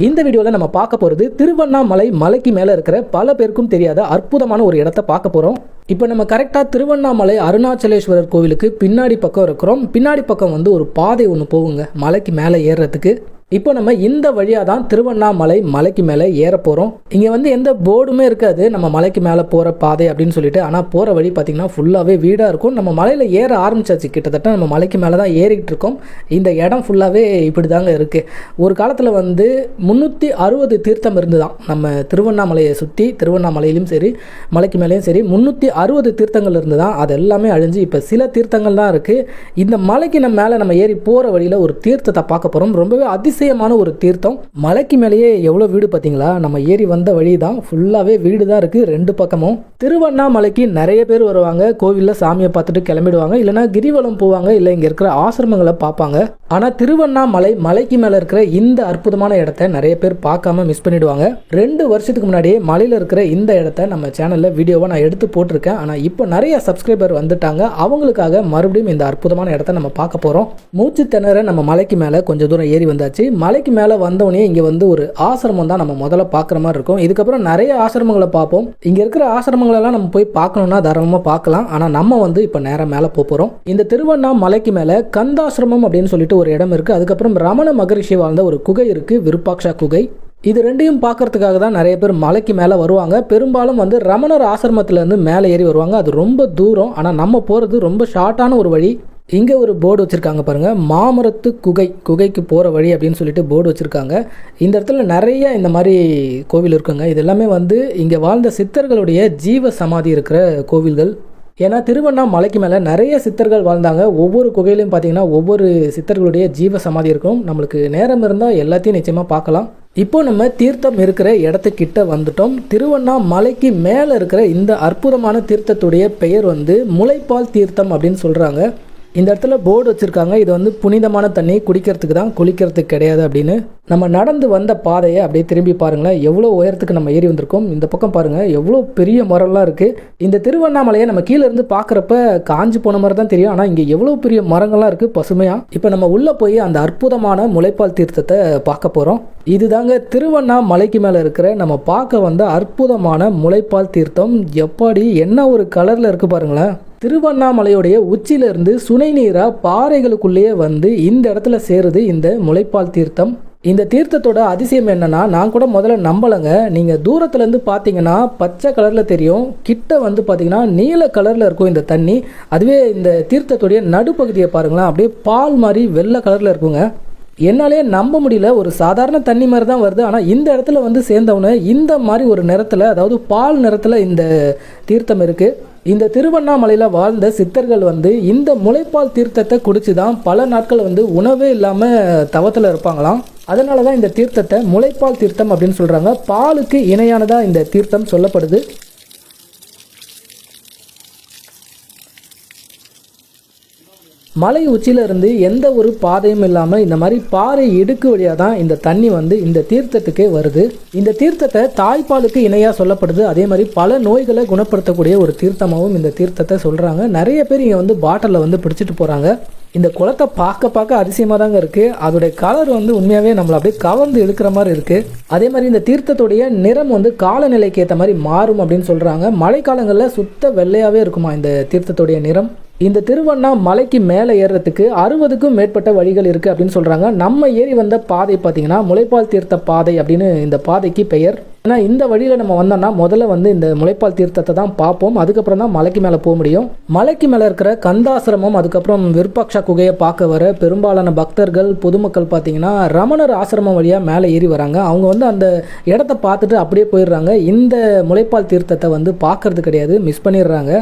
இந்த வீடியோவில் நம்ம பார்க்க போகிறது திருவண்ணாமலை மலைக்கு மேலே இருக்கிற பல பேருக்கும் தெரியாத அற்புதமான ஒரு இடத்த பார்க்க போகிறோம். இப்போ நம்ம கரெக்டாக திருவண்ணாமலை அருணாச்சலேஸ்வரர் கோவிலுக்கு பின்னாடி பக்கம் இருக்கிறோம். பின்னாடி பக்கம் வந்து ஒரு பாதை ஒன்று போகுங்க மலைக்கு மேலே ஏறுறதுக்கு. இப்போ நம்ம இந்த வழியாக தான் திருவண்ணாமலை மலைக்கு மேலே ஏற போகிறோம். இங்கே வந்து எந்த போர்டுமே இருக்காது நம்ம மலைக்கு மேலே போகிற பாதை அப்படின்னு சொல்லிட்டு. ஆனால் போகிற வழி பார்த்திங்கன்னா ஃபுல்லாகவே வீடாக இருக்கும். நம்ம மலையில் ஏற ஆரம்பிச்சாச்சு, கிட்டத்தட்ட நம்ம மலைக்கு மேலே தான் ஏறிக்கிட்டு இருக்கோம். இந்த இடம் ஃபுல்லாகவே இப்படி தாங்க இருக்குது. ஒரு காலத்தில் வந்து 360 தீர்த்தம் இருந்து தான் நம்ம திருவண்ணாமலையை சுற்றி, திருவண்ணாமலையிலும் சரி மலைக்கு மேலேயும் சரி 360 தீர்த்தங்கள் இருந்து தான். அது எல்லாமே அழிஞ்சு இப்போ சில தீர்த்தங்கள் தான் இருக்குது. இந்த மலைக்கு நம்ம மேலே நம்ம ஏறி போகிற வழியில் ஒரு தீர்த்தத்தை பார்க்க போகிறோம். ரொம்பவே அதிசயமான ஒரு தீர்த்தம். மலைக்கு மேலேயே எவ்வளோ வீடு பார்த்தீங்களா? நம்ம ஏறி வந்த வழி தான் ஃபுல்லாகவே வீடு தான் இருக்குது ரெண்டு பக்கமும். திருவண்ணாமலைக்கு நிறைய பேர் வருவாங்க. கோவிலில் சாமியை பார்த்துட்டு கிளம்பிடுவாங்க, இல்லைனா கிரிவலம் போவாங்க, இல்லை இங்கே இருக்கிற ஆசிரமங்களை பார்ப்பாங்க. ஆனால் திருவண்ணாமலை மலைக்கு மேலே இருக்கிற இந்த அற்புதமான இடத்த நிறைய பேர் பார்க்காம மிஸ் பண்ணிடுவாங்க. 2 வருஷத்துக்கு முன்னாடியே மலையில் இருக்கிற இந்த இடத்த நம்ம சேனலில் வீடியோவை நான் எடுத்து போட்டிருக்கேன். ஆனால் இப்போ நிறைய சப்ஸ்கிரைபர் வந்துட்டாங்க. அவங்களுக்காக மறுபடியும் இந்த அற்புதமான இடத்த நம்ம பார்க்க போகிறோம். மூச்சு திணற நம்ம மலைக்கு மேலே கொஞ்சம் தூரம் ஏறி வந்தாச்சு. மலைக்கு மேலே வந்தோடனே இங்கே வந்து ஒரு ஆசிரமம் தான் நம்ம முதல்ல பார்க்குற மாதிரி இருக்கும். இதுக்கப்புறம் நிறைய ஆசிரமங்களை பார்ப்போம். இங்கே இருக்கிற ஆசிரமங்களெல்லாம் நம்ம போய் பார்க்கணும்னா தாராளமாக பார்க்கலாம். ஆனால் நம்ம வந்து இப்போ நேரம் மேலே போகிறோம். இந்த திருவண்ணாமலைக்கு மேலே கந்தாசிரமம் அப்படின்னு சொல்லிட்டு ஒரு இடம் இருக்குது. அதுக்கப்புறம் ரமண மகரிஷி வாழ்ந்த ஒரு குகை இருக்குது, விருப்பாக்ஷா குகை. இது ரெண்டையும் பார்க்கறதுக்காக தான் நிறைய பேர் மலைக்கு மேலே வருவாங்க. பெரும்பாலும் வந்து ரமணர் ஆசிரமத்திலேருந்து மேலே ஏறி வருவாங்க. அது ரொம்ப தூரம். ஆனால் நம்ம போகிறது ரொம்ப ஷார்ட்டான ஒரு வழி. இங்கே ஒரு போர்டு வச்சுருக்காங்க பாருங்கள், மாமரத்து குகைக்கு போகிற வழி அப்படின்னு சொல்லிட்டு போர்டு வச்சுருக்காங்க. இந்த இடத்துல நிறைய இந்த மாதிரி கோவில் இருக்குங்க. இது எல்லாமே வந்து இங்கே வாழ்ந்த சித்தர்களுடைய ஜீவ சமாதி இருக்கிற கோவில்கள். ஏன்னா திருவண்ணாமலைக்கு மேலே நிறைய சித்தர்கள் வாழ்ந்தாங்க. ஒவ்வொரு குகையிலையும் பார்த்தீங்கன்னா ஒவ்வொரு சித்தர்களுடைய ஜீவ சமாதி இருக்கும். நம்மளுக்கு நேரம் இருந்தால் எல்லாத்தையும் நிச்சயமாக பார்க்கலாம். இப்போ நம்ம தீர்த்தம் இருக்கிற இடத்துக்கிட்ட வந்துட்டோம். திருவண்ணாமலைக்கு மேலே இருக்கிற இந்த அற்புதமான தீர்த்தத்துடைய பெயர் வந்து முளைப்பால் தீர்த்தம் அப்படின்னு சொல்கிறாங்க. இந்த இடத்துல போர்டு வச்சுருக்காங்க, இது வந்து புனிதமான தண்ணி, குடிக்கிறதுக்கு தான், குளிக்கிறதுக்கு கிடையாது அப்படின்னு. நம்ம நடந்து வந்த பாதையை அப்படியே திரும்பி பாருங்களேன், எவ்வளோ உயரத்துக்கு நம்ம ஏறி வந்திருக்கோம். இந்த பக்கம் பாருங்கள் எவ்வளோ பெரிய மரம்லாம் இருக்குது. இந்த திருவண்ணாமலையை நம்ம கீழே இருந்து பார்க்குறப்ப காஞ்சி போன மாதிரி தான் தெரியும். ஆனால் இங்கே எவ்வளோ பெரிய மரங்கள்லாம் இருக்குது பசுமையாக. இப்போ நம்ம உள்ளே போய் அந்த அற்புதமான முளைப்பால் தீர்த்தத்தை பார்க்க போகிறோம். இதுதாங்க திருவண்ணாமலைக்கு மேலே இருக்கிற நம்ம பார்க்க வந்த அற்புதமான முளைப்பால் தீர்த்தம். எப்பாடி என்ன ஒரு கலரில் இருக்குது பாருங்களேன். திருவண்ணாமலையுடைய உச்சியிலிருந்து சுனை நீராக பாறைகளுக்குள்ளேயே வந்து இந்த இடத்துல சேருது இந்த முளைப்பால் தீர்த்தம். இந்த தீர்த்தத்தோட அதிசயம் என்னன்னா, நான் கூட முதல்ல நம்பலைங்க. நீங்கள் தூரத்துலேருந்து பார்த்தீங்கன்னா பச்சை கலரில் தெரியும், கிட்ட வந்து பார்த்தீங்கன்னா நீல கலரில் இருக்கும் இந்த தண்ணி. அதுவே இந்த தீர்த்தத்துடைய நடுப்பகுதியை பாருங்களேன், அப்படியே பால் மாதிரி வெள்ளை கலரில் இருக்குங்க. என்னாலே நம்ப முடியல, ஒரு சாதாரண தண்ணி மாதிரி தான் வருது. ஆனால் இந்த இடத்துல வந்து சேர்ந்தவொன்னே இந்த மாதிரி ஒரு நிறத்தில், அதாவது பால் நிறத்தில் இந்த தீர்த்தம் இருக்குது. இந்த திருவண்ணாமலையில் வாழ்ந்த சித்தர்கள் வந்து இந்த முளைப்பால் தீர்த்தத்தை குடிச்சு தான் பல நாட்கள் வந்து உணவே இல்லாமல் தவத்தில் இருப்பாங்களாம். அதனால தான் இந்த தீர்த்தத்தை முளைப்பால் தீர்த்தம் அப்படின்னு சொல்கிறாங்க. பாலுக்கு இணையானதாக இந்த தீர்த்தம் சொல்லப்படுது. மலை உச்சியில இருந்து எந்த ஒரு பாதையும் இல்லாமல் இந்த மாதிரி பாறை இடுக்கு வழியாக தான் இந்த தண்ணி வந்து இந்த தீர்த்தத்துக்கே வருது. இந்த தீர்த்தத்தை தாய்ப்பாலுக்கு இணையாக சொல்லப்படுது. அதே மாதிரி பல நோய்களை குணப்படுத்தக்கூடிய ஒரு தீர்த்தமாகவும் இந்த தீர்த்தத்தை சொல்கிறாங்க. நிறைய பேர் இங்கே வந்து பாட்டிலில் வந்து பிடிச்சிட்டு போகிறாங்க. இந்த குளத்தை பார்க்க அதிசயமாக தாங்க இருக்குது. அதோடைய கலர் வந்து உண்மையாகவே நம்மளை அப்படியே கவர்ந்து இழுக்கிற மாதிரி இருக்குது. அதே மாதிரி இந்த தீர்த்தத்துடைய நிறம் வந்து காலநிலைக்கு ஏற்ற மாதிரி மாறும் அப்படின்னு சொல்கிறாங்க. மழைக்காலங்களில் சுத்த வெள்ளையாகவே இருக்குமா இந்த தீர்த்தத்துடைய நிறம். இந்த திருவண்ணாமலைக்கு மேலே ஏறுறதுக்கு 60க்கும் மேற்பட்ட வழிகள் இருக்குது அப்படின்னு சொல்கிறாங்க. நம்ம ஏறி வந்த பாதை பார்த்திங்கன்னா முளைப்பால் தீர்த்த பாதை அப்படின்னு இந்த பாதைக்கு பெயர். ஏன்னா இந்த வழியில் நம்ம வந்தோம்னா முதல்ல வந்து இந்த முளைப்பால் தீர்த்தத்தை தான் பார்ப்போம். அதுக்கப்புறம் தான் மலைக்கு மேலே போக முடியும். மலைக்கு மேலே இருக்கிற கந்தாசிரமம், அதுக்கப்புறம் விருப்பாக்ஷா குகையை பார்க்க வர பெரும்பாலான பக்தர்கள் பொதுமக்கள் பார்த்திங்கன்னா ரமணர் ஆசிரமம் வழியாக மேலே ஏறி வராங்க. அவங்க வந்து அந்த இடத்த பார்த்துட்டு அப்படியே போயிடுறாங்க. இந்த முளைப்பால் தீர்த்தத்தை வந்து பார்க்கறது கிடையாது, மிஸ் பண்ணிடுறாங்க.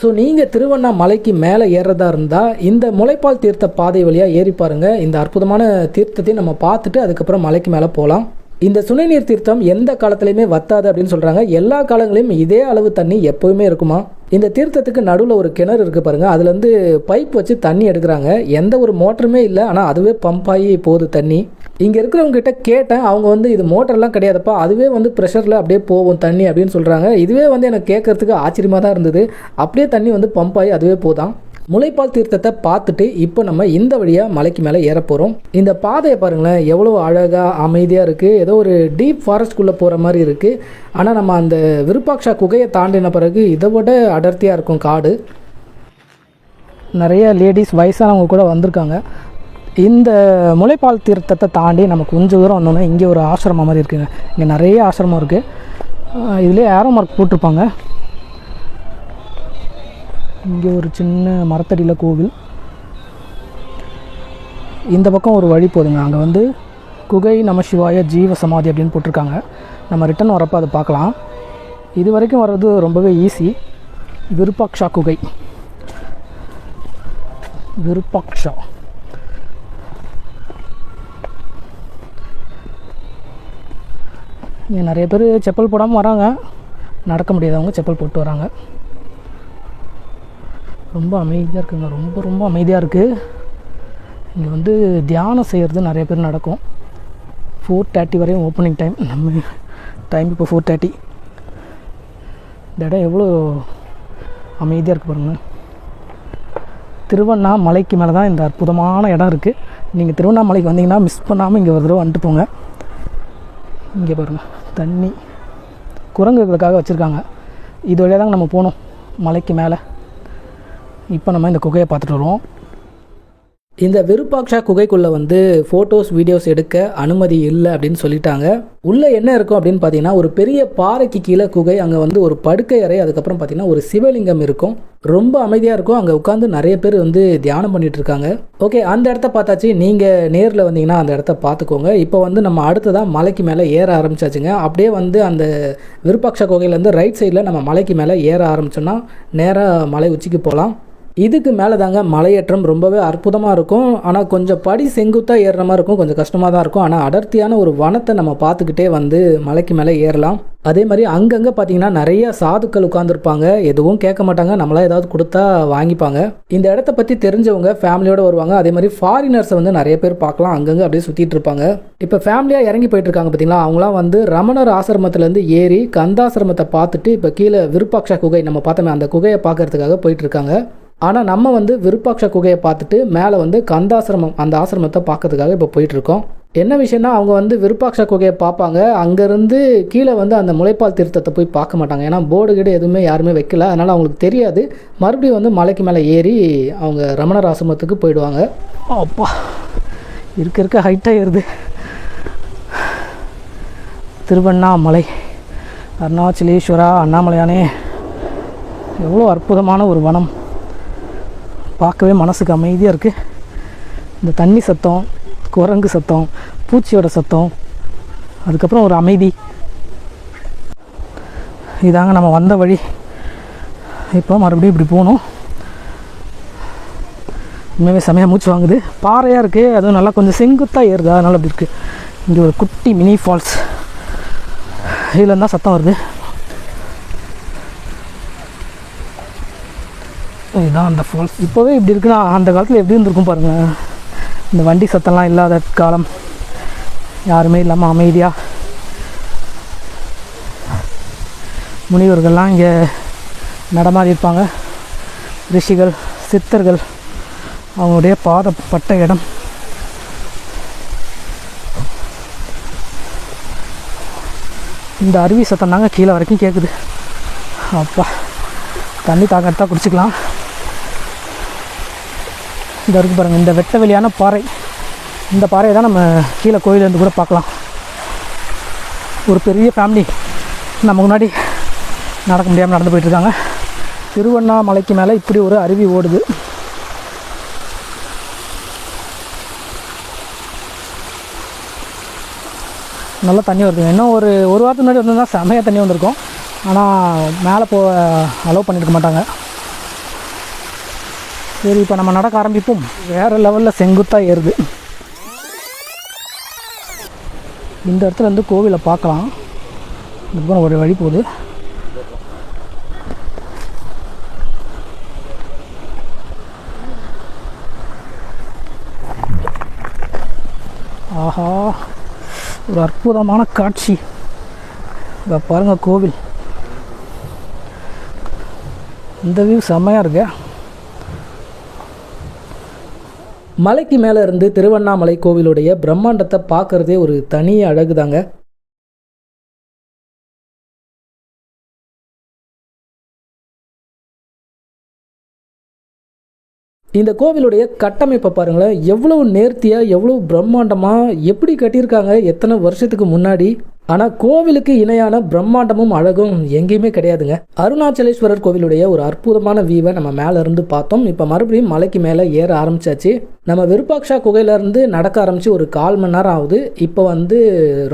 ஸோ நீங்கள் திருவண்ணாமலைக்கு மேலே ஏறுறதா இருந்தால் இந்த முளைப்பால் தீர்த்த பாதை வழியாக ஏறி பாருங்கள். இந்த அற்புதமான தீர்த்தத்தை நம்ம பார்த்துட்டு அதுக்கப்புறம் மலைக்கு மேலே போகலாம். இந்த சுனைநீர் தீர்த்தம் எந்த காலத்துலையுமே வத்தாது அப்படின்னு சொல்கிறாங்க. எல்லா காலங்களையும் இதே அளவு தண்ணி எப்போவுமே இருக்குமா. இந்த தீர்த்தத்துக்கு நடுவில் ஒரு கிணறு இருக்குது பாருங்கள், அதுலேருந்து பைப் வச்சு தண்ணி எடுக்கிறாங்க. எந்த ஒரு மோட்டருமே இல்லை, ஆனால் அதுவே பம்ப் ஆகி போகுது தண்ணி. இங்கே இருக்கிறவங்க கிட்ட கேட்டேன், அவங்க வந்து இது மோட்டர்லாம் கிடையாதுப்பா, அதுவே வந்து ப்ரெஷரில் அப்படியே போகும் தண்ணி அப்படின்னு சொல்கிறாங்க. இதுவே வந்து எனக்கு கேட்கறதுக்கு ஆச்சரியமாக தான் இருந்தது. அப்படியே தண்ணி வந்து பம்ப் ஆகி அதுவே போதான். முளைப்பால் தீர்த்தத்தை பார்த்துட்டு இப்போ நம்ம இந்த வழியாக மலைக்கு மேலே ஏற போகிறோம். இந்த பாதையை பாருங்களேன், எவ்வளோ அழகாக அமைதியாக இருக்குது. ஏதோ ஒரு டீப் ஃபாரஸ்ட்குள்ளே போகிற மாதிரி இருக்குது. ஆனால் நம்ம அந்த விருப்பாக்ஷா குகையை தாண்டின பிறகு இதை விட அடர்த்தியாக இருக்கும் காடு. நிறைய லேடிஸ் வயசானவங்க கூட வந்திருக்காங்க. இந்த முளைப்பால் தீர்த்தத்தை தாண்டி நம்ம கொஞ்சம் தூரம் வந்தோம்னா இங்கே ஒரு ஆசிரமம் மாதிரி இருக்குங்க. இங்கே நிறைய ஆசிரமம் இருக்குது. இதிலே ஏரோ மார்க் போட்டிருப்பாங்க. இங்கே ஒரு சின்ன மரத்தடியில் கோவில். இந்த பக்கம் ஒரு வழி போதுங்க. அங்கே வந்து குகை நம சிவாய ஜீவ சமாதி அப்படின்னு போட்டிருக்காங்க. நம்ம ரிட்டன் வரப்போ அதை பார்க்கலாம். இது வரைக்கும் வர்றது ரொம்பவே ஈஸி. விருப்பாக்ஷா குகை, விருப்பாக்ஷா. இங்கே நிறைய பேர் செப்பல் போடாமல் வராங்க. நடக்க முடியாதவங்க செப்பல் போட்டு வராங்க. ரொம்ப அமைதியாக இருக்குங்க. ரொம்ப ரொம்ப அமைதியாக இருக்குது. இங்கே வந்து தியானம் செய்கிறது நிறைய பேர் நடக்கும். 4:30 வரையும் ஓப்பனிங் டைம். நம்ம டைம் இப்போ 4:30. இந்த இடம் எவ்வளோ அமைதியாக இருக்குது பாருங்கள். திருவண்ணாமலைக்கு மேலே தான் இந்த அற்புதமான இடம் இருக்குது. நீங்கள் திருவண்ணாமலைக்கு வந்தீங்கன்னா மிஸ் பண்ணாமல் இங்கே ஒரு தடவை வந்துட்டு போங்க. இங்கே பாருங்கள், தண்ணி குரங்குகளுக்காக வச்சுருக்காங்க. இது வழியாக தாங்க நம்ம போகணும் மலைக்கு மேலே. இப்போ நம்ம இந்த குகையை பார்த்துட்டு வருவோம். இந்த விருப்பாக்ஷா குகைக்குள்ளே வந்து ஃபோட்டோஸ் வீடியோஸ் எடுக்க அனுமதி இல்லை அப்படின்னு சொல்லிட்டாங்க. உள்ளே என்ன இருக்கும் அப்படின்னு பார்த்தீங்கன்னா, ஒரு பெரிய பாறைக்கு கீழே குகை. அங்கே வந்து ஒரு படுக்கை அறை, அதுக்கப்புறம் பார்த்தீங்கன்னா ஒரு சிவலிங்கம் இருக்கும். ரொம்ப அமைதியாக இருக்கும். அங்கே உட்காந்து நிறைய பேர் வந்து தியானம் பண்ணிட்டு இருக்காங்க. ஓகே, அந்த இடத்த பார்த்தாச்சு. நீங்கள் நேரில் வந்தீங்கன்னா அந்த இடத்த பார்த்துக்கோங்க. இப்போ வந்து நம்ம அடுத்ததான் மலைக்கு மேலே ஏற ஆரம்பிச்சாச்சுங்க. அப்படியே வந்து அந்த விருப்பாக்ஷா குகையிலேருந்து ரைட் சைடில் நம்ம மலைக்கு மேலே ஏற ஆரம்பிச்சோன்னா நேராக மலை உச்சிக்கு போகலாம். இதுக்கு மேலே தாங்க மலையேற்றம் ரொம்பவே அற்புதமாக இருக்கும். ஆனால் கொஞ்சம் படி செங்குத்தாக ஏறுற மாதிரி இருக்கும். கொஞ்சம் கஷ்டமாக தான் இருக்கும். ஆனால் அடர்த்தியான ஒரு வனத்தை நம்ம பார்த்துக்கிட்டே வந்து மலைக்கு மேலே ஏறலாம். அதே மாதிரி அங்கங்கே பார்த்தீங்கன்னா நிறைய சாதுக்கள் உட்காந்துருப்பாங்க. எதுவும் கேட்க மாட்டாங்க. நம்மளாம் ஏதாவது கொடுத்தா வாங்கிப்பாங்க. இந்த இடத்த பற்றி தெரிஞ்சவங்க ஃபேமிலியோடு வருவாங்க. அதே மாதிரி ஃபாரினர்ஸை வந்து நிறைய பேர் பார்க்கலாம். அங்கங்கே அப்படியே சுற்றிட்டு இருப்பாங்க. இப்போ ஃபேமிலியாக இறங்கி போயிட்டு இருக்காங்க பார்த்தீங்களா. அவங்களாம் வந்து ரமணர் ஆசிரமத்துலேருந்து ஏறி கந்தாசிரமத்தை பார்த்துட்டு இப்போ கீழே விருப்பாக்ஷா குகை நம்ம பார்த்தோமே அந்த குகையை பார்க்கறதுக்காக போயிட்டு இருக்காங்க. ஆனால் நம்ம வந்து விருப்பாக்ஷா குகையை பார்த்துட்டு மேலே வந்து கந்தாசிரமம் அந்த ஆசிரமத்தை பார்க்கறதுக்காக இப்போ போயிட்டுருக்கோம். என்ன விஷயம்னா, அவங்க வந்து விருப்பாக்ஷா குகையை பார்ப்பாங்க. அங்கேருந்து கீழே வந்து அந்த முளைப்பால் தீர்த்தத்தை போய் பார்க்க மாட்டாங்க. ஏன்னா போர்டு கீடு எதுவுமே யாருமே வைக்கல. அதனால் அவங்களுக்கு தெரியாது. மறுபடியும் வந்து மலைக்கு மேலே ஏறி அவங்க ரமணர் ஆசிரமத்துக்கு போயிடுவாங்க. அப்பா, இருக்க ஹைட்டாக ஏறுது. திருவண்ணாமலை, அருணாச்சலேஸ்வரா, அண்ணாமலையானே, எவ்வளோ அற்புதமான ஒரு வனம். பார்க்கவே மனசுக்கு அமைதியாக இருக்குது. இந்த தண்ணி சத்தம், குரங்கு சத்தம், பூச்சியோட சத்தம், அதுக்கப்புறம் ஒரு அமைதி. இதாங்க நம்ம வந்த வழி. இப்போ மறுபடியும் இப்படி போகணும். உண்மையாகவே செமையாக மூச்சு வாங்குது. பாறையாக இருக்குது, அதுவும் நல்லா கொஞ்சம் செங்குத்தாக ஏறுதா, அதனால் அப்படி இருக்குது. இங்கே ஒரு குட்டி மினி ஃபால்ஸ். இதில் இருந்தால் சத்தம் வருது. இதுதான் அந்த ஃபால்ஸ். இப்போவே இப்படி இருக்குன்னா அந்த காலத்தில் எப்படி இருந்திருக்கும் பாருங்கள். இந்த வண்டி சத்தம்லாம் இல்லாத காலம், யாருமே இல்லாமல் அமைதியாக முனிவர்கள்லாம் இங்கே நடமாடி இருப்பாங்க. ரிஷிகள், சித்தர்கள் அவங்களுடைய பாதப்பட்ட இடம். இந்த அருவி சத்தம் தாங்க கீழே வரைக்கும் கேட்குது. அப்பா, தண்ணி தாக்கத்தான் குடிச்சிக்கலாம். இந்த இருக்கு பாருங்கள், இந்த வெட்ட வெளியான பாறை. இந்த பாறையை தான் நம்ம கீழே கோயிலேருந்து கூட பார்க்கலாம். ஒரு பெரிய ஃபேமிலி நம்ம முன்னாடி நடக்க முடியாமல் நடந்து போயிட்டுருக்காங்க. திருவண்ணாமலைக்கு மேலே இப்படி ஒரு அருவி ஓடுது. நல்லா தண்ணி வருது. இன்னும் ஒரு வாரத்துக்கு முன்னாடி வந்திருந்தால் செமையாக தண்ணி வந்திருக்கும். ஆனால் மேலே அலோவ் பண்ணியிருக்க மாட்டாங்க. சரி, இப்போ நம்ம நடக்க ஆரம்பிப்போம். வேறு லெவலில் செங்குத்தாக ஏறுது. இந்த இடத்துல இருந்து கோவிலை பார்க்கலாம். இதுக்கப்புறம் ஒரு வழி போகுது. ஆஹா, ஒரு அற்புதமான காட்சி. இதை பாருங்கள், கோவில். இந்த வியூ செம்மையாக இருக்கு. மலைக்கு மேலே இருந்து திருவண்ணாமலை கோவிலுடைய பிரம்மாண்டத்தை பார்க்குறதே ஒரு தனி அழகு தாங்க. இந்த கோவிலுடைய கட்டமைப்பை பாருங்களேன், எவ்வளவு நேர்த்தியாக எவ்வளோ பிரம்மாண்டமாக எப்படி கட்டியிருக்காங்க எத்தனை வருஷத்துக்கு முன்னாடி. ஆனால் கோவிலுக்கு இணையான பிரம்மாண்டமும் அழகும் எங்கேயுமே கிடையாதுங்க. அருணாச்சலேஸ்வரர் கோவிலுடைய ஒரு அற்புதமான வியூவை நம்ம மேலே இருந்து பார்த்தோம். இப்போ மறுபடியும் மலைக்கு மேலே ஏற ஆரம்பிச்சாச்சு. நம்ம விருப்பாக்ஷா குகையிலேருந்து நடக்க ஆரம்பித்து ஒரு 1/4 மணி நேரம் ஆகுது. இப்போ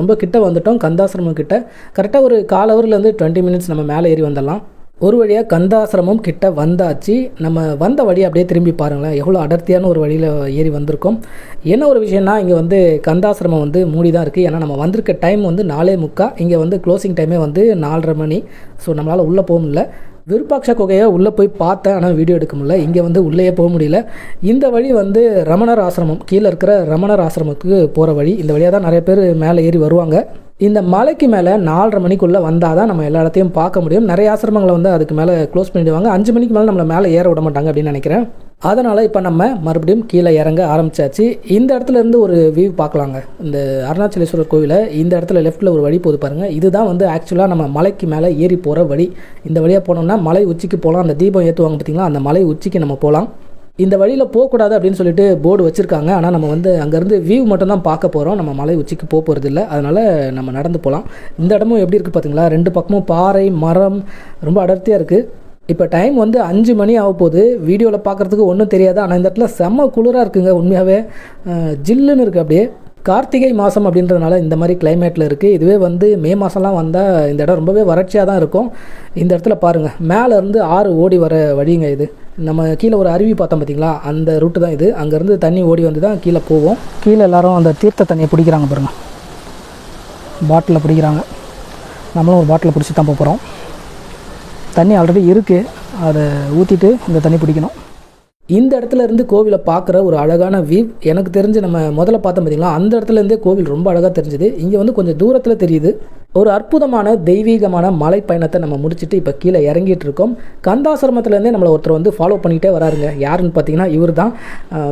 ரொம்ப கிட்ட வந்துட்டோம், கந்தாசிரமம் கிட்ட. கரெக்டாக ஒரு 1/4 ஹவர்லேருந்து 20 மினிட்ஸ் நம்ம மேலே ஏறி வந்துடலாம். ஒரு வழியாக கந்தாசிரமம் கிட்ட வந்தாச்சு. நம்ம வந்த வழி அப்படியே திரும்பி பாருங்களேன், எவ்வளோ அடர்த்தியான ஒரு வழியில் ஏறி வந்திருக்கோம். என்ன ஒரு விஷயம்னா, இங்கே கந்தாசிரமம் மூடி தான் இருக்குது. ஏன்னா நம்ம வந்திருக்க டைம் 4:45. இங்கே க்ளோசிங் டைமே 4:30 மணி. ஸோ நம்மளால் உள்ளே போக முடியல. விருப்பாக்ஷா குகையை உள்ளே போய் பார்த்தேன், ஆனால் வீடியோ எடுக்க முடியல. இங்கே உள்ளேயே போக முடியல. இந்த வழி ரமணர் ஆசிரமம், கீழே இருக்கிற ரமணர் ஆசிரமத்துக்கு போகிற வழி. இந்த வழியாக தான் நிறைய பேர் மேலே ஏறி வருவாங்க. இந்த மலைக்கு மேலே 4:30 மணிக்குள்ளே வந்தால் தான் நம்ம எல்லா இடத்தையும் பார்க்க முடியும். நிறைய ஆசிரமங்களை அதுக்கு மேலே க்ளோஸ் பண்ணிடுவாங்க. 5 மணிக்கு மேலே நம்மளை மேலே ஏற விட மாட்டாங்க அப்படின்னு நினைக்கிறேன். அதனால் இப்போ நம்ம மறுபடியும் கீழே இறங்க ஆரம்பித்தாச்சு. இந்த இடத்துல இருந்து ஒரு வியூ பார்க்கலாங்க. இந்த அருணாச்சலேஸ்வரர் கோவிலை இந்த இடத்துல லெஃப்ட்டில் ஒரு வழி போது பாருங்கள். இதுதான் ஆக்சுவலாக நம்ம மலைக்கு மேலே ஏறி போகிற வழி. இந்த வழியாக போனோம்னா மலை உச்சிக்கு போகலாம். அந்த தீபம் ஏற்றுவாங்க பார்த்திங்களா, அந்த மலை உச்சிக்கு நம்ம போகலாம். இந்த வழியில் போகக்கூடாது அப்படின்னு சொல்லிட்டு போர்டு வச்சுருக்காங்க. ஆனால் நம்ம அங்கேருந்து வியூ மட்டும்தான் பார்க்க போகிறோம். நம்ம மலை உச்சிக்கு போக போகிறது இல்லை. அதனால் நம்ம நடந்து போகலாம். இந்த இடமும் எப்படி இருக்குது பார்த்தீங்களா, 2 பக்கமும் பாறை மரம் ரொம்ப அடர்த்தியாக இருக்குது. இப்போ டைம் 5 மணி ஆக போகுது. வீடியோவில் பார்க்குறதுக்கு ஒன்றும் தெரியாது. ஆனால் இந்த இடத்துல செம்ம குளிராக இருக்குங்க. உண்மையாகவே ஜில்லுன்னு இருக்குது. அப்படியே கார்த்திகை மாதம் அப்படின்றதுனால இந்த மாதிரி கிளைமேட்டில் இருக்குது. இதுவே மே மாதம்லாம் வந்தால் இந்த இடம் ரொம்பவே வறட்சியாக தான் இருக்கும். இந்த இடத்துல பாருங்கள், மேலேருந்து ஆறு ஓடி வர வழிங்க இது. நம்ம கீழே ஒரு அருவி பார்த்தோம் பார்த்திங்களா, அந்த ரூட்டு தான் இது. அங்கேருந்து தண்ணி ஓடி வந்து தான் கீழே போவோம். கீழே எல்லோரும் அந்த தீர்த்த தண்ணியை பிடிக்கிறாங்க பாருங்கள், பாட்டிலில் பிடிக்கிறாங்க. நம்மளும் ஒரு பாட்டிலில் பிடிச்சி தான் போகிறோம். தண்ணி ஆல்ரெடி இருக்குது, அதை ஊற்றிட்டு இந்த தண்ணி பிடிக்கணும். இந்த இடத்துல இருந்து கோவிலை பார்க்குற ஒரு அழகான வியூ எனக்கு தெரிஞ்சு, நம்ம முதல்ல பார்த்தோம் பார்த்திங்களா, அந்த இடத்துலேருந்தே கோவில் ரொம்ப அழகாக தெரிஞ்சுது. இங்கே கொஞ்சம் தூரத்தில் தெரியுது. ஒரு அற்புதமான தெய்வீகமான மலை பயணத்தை நம்ம முடிச்சுட்டு இப்போ கீழே இறங்கிட்டு இருக்கோம். கந்தாசிரமத்துலேருந்தே நம்மளை ஒருத்தர் ஃபாலோ பண்ணிகிட்டே வராருங்க. யாருன்னு பார்த்தீங்கன்னா இவர் தான்.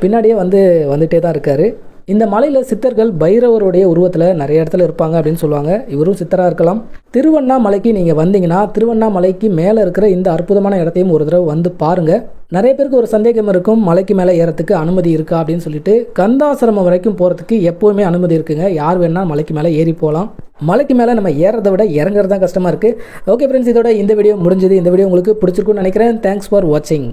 பின்னாடியே வந்துகிட்டே தான் இருக்கார். இந்த மலையில் சித்தர்கள் பைரவருடைய உருவத்தில் நிறைய இடத்துல இருப்பாங்க அப்படின்னு சொல்லுவாங்க. இவரும் சித்தராக இருக்கலாம். திருவண்ணாமலைக்கு நீங்கள் வந்தீங்கன்னா திருவண்ணாமலைக்கு மேலே இருக்கிற இந்த அற்புதமான இடத்தையும் ஒரு தடவை வந்து பாருங்கள். நிறைய பேருக்கு ஒரு சந்தேகம் இருக்கும், மலைக்கு மேலே ஏறத்துக்கு அனுமதி இருக்கா அப்படின்னு சொல்லிட்டு. கந்தாசிரமம் வரைக்கும் போகிறதுக்கு எப்போவுமே அனுமதி இருக்குங்க. யார் வேணால் மலைக்கு மேலே ஏறி போகலாம். மலைக்கு மேலே நம்ம ஏறதை விட இறங்குறது தான் கஷ்டமாக இருக்குது. ஓகே ஃப்ரெண்ட்ஸ், இதோட இந்த வீடியோ முடிஞ்சது. இந்த வீடியோ உங்களுக்கு பிடிச்சிருக்குன்னு நினைக்கிறேன். தேங்க்ஸ் ஃபார் வாட்சிங்.